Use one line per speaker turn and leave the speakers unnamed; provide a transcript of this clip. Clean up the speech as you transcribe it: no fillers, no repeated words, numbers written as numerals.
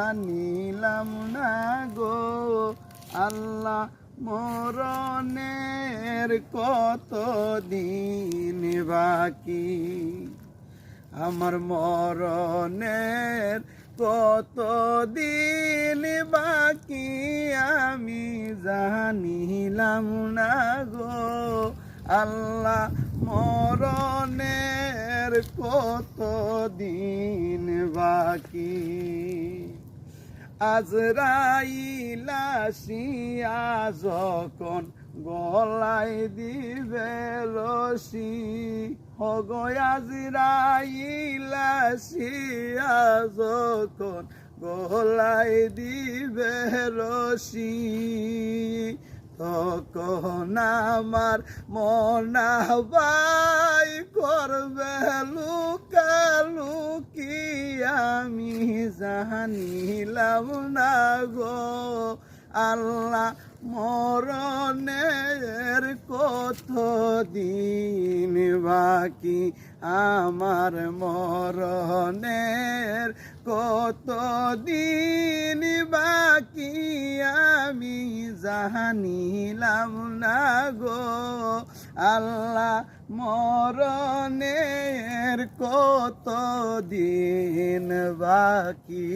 জানিলাম না গো আল্লাহ মরণের কত দিন বাকি আমার মরণের কত দিন বাকি আমি জানিলাম না গো আল্লাহ মরণের কত দিন বাকি আজরাইল আসিয়া যখন গলায় দিবে রশি হগো আজরাইল আসিয়া যখন গলায় দিবে রশি তখন আমার মনাবাই করবে লুকালুকি আমি জানিলাম না গো আল্লাহ মরণের কত দিন বাকি আমার মরণের কত দিন বাকি আমি জানিলাম না গো আল্লাহ মরণের কত দিন বাকি।